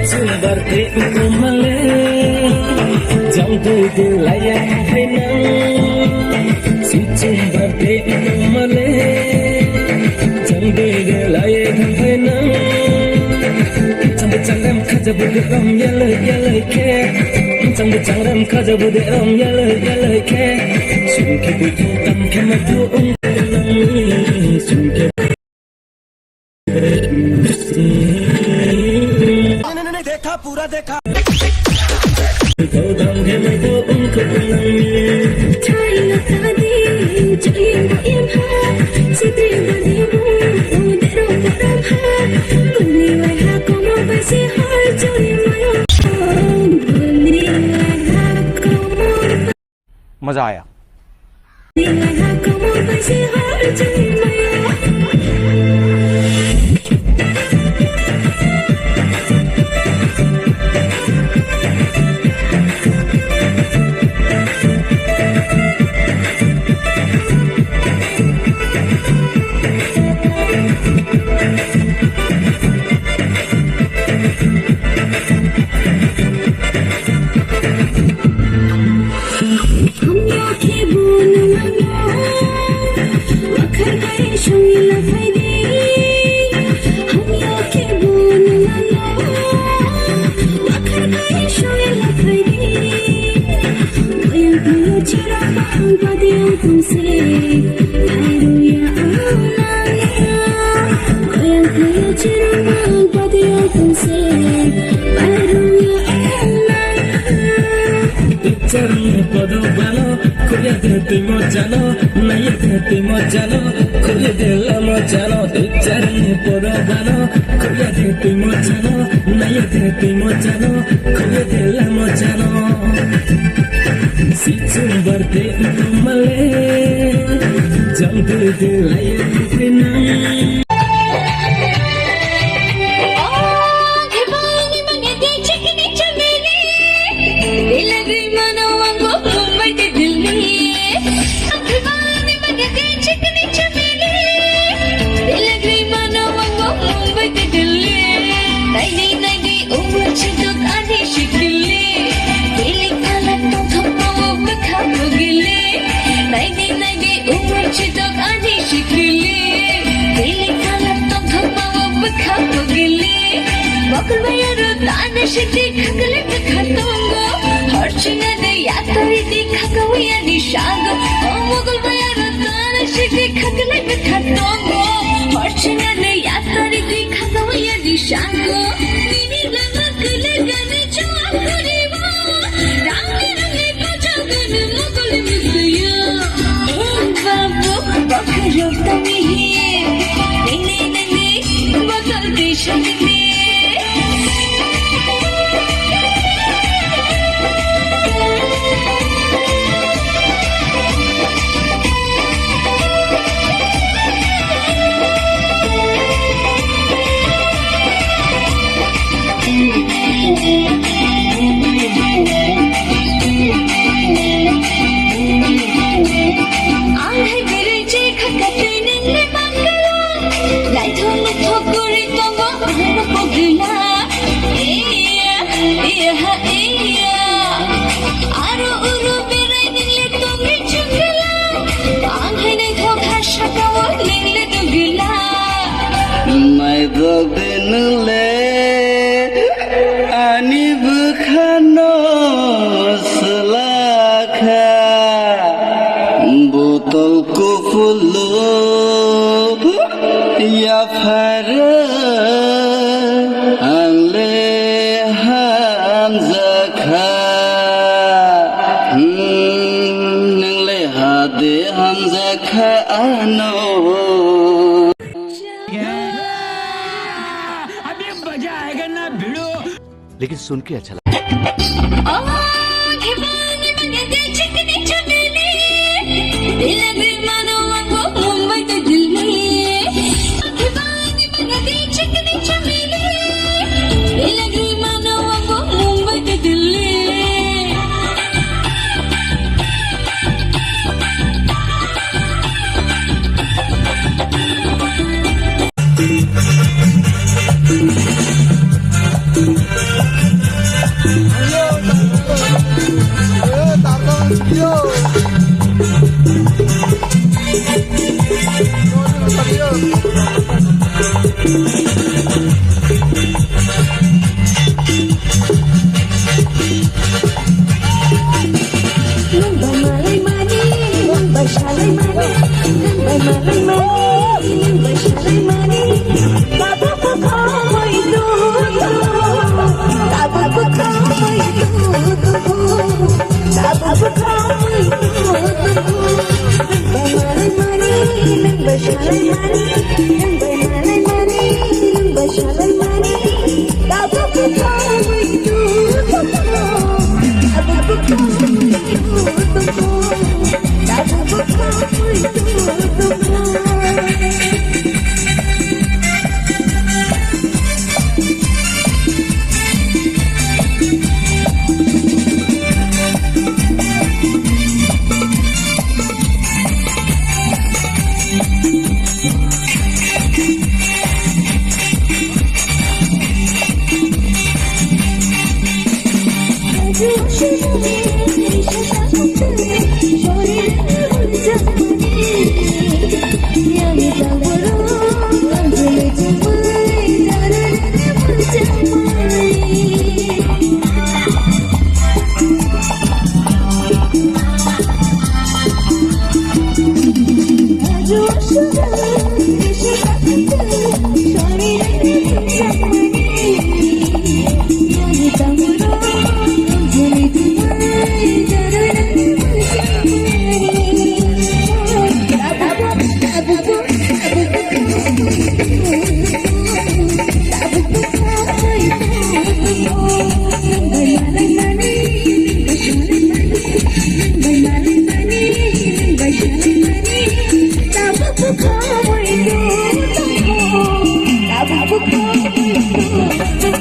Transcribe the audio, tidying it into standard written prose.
Sumberti Dukmali jam tu layak henang si sumberti Dukmali jam tu layak henang chẳng ram khaja bude ram yale ke chẳng ram khaja bude ram yale ke sun ke bu tam ke ma tu sun ke देखा पूरा देखा तो दम के मैं तो उनको छाई लगा दे चाहिए ये भाव सीधे बने वो उधरों बड़ा भाव बुनी वाला कमो बसे हर जोड़ी मायो बुनी वाला कमो मजा आया बुनी वाला कमो बसे हर जोड़ी मायो Podo balo, kuya dete mo jano, naya dete mo jano, kuya dela mo jano, dechari podo balo, kuya dete mo jano, naya dete mo jano, kuya dela mo jano. Si sumberti Dukmali, jam tu layak henang. Bakul bayaru tane shiti khakale khatongo harchinga de yatari di khakawiya ni shago bakul bayaru tane shiti khakale khatongo harchinga de yatari di khakawiya ni shago mini lama kule gane chakuriwa rangi rangi pajagan mukul misiya babu bakul tami nene nene bakul de shakti Ya fara anle hamzakha nangle hade hamzakha ano अभी मजा आएगा ना भिड़ो लेकिन सुन के अच्छा लगा Thank you. Aku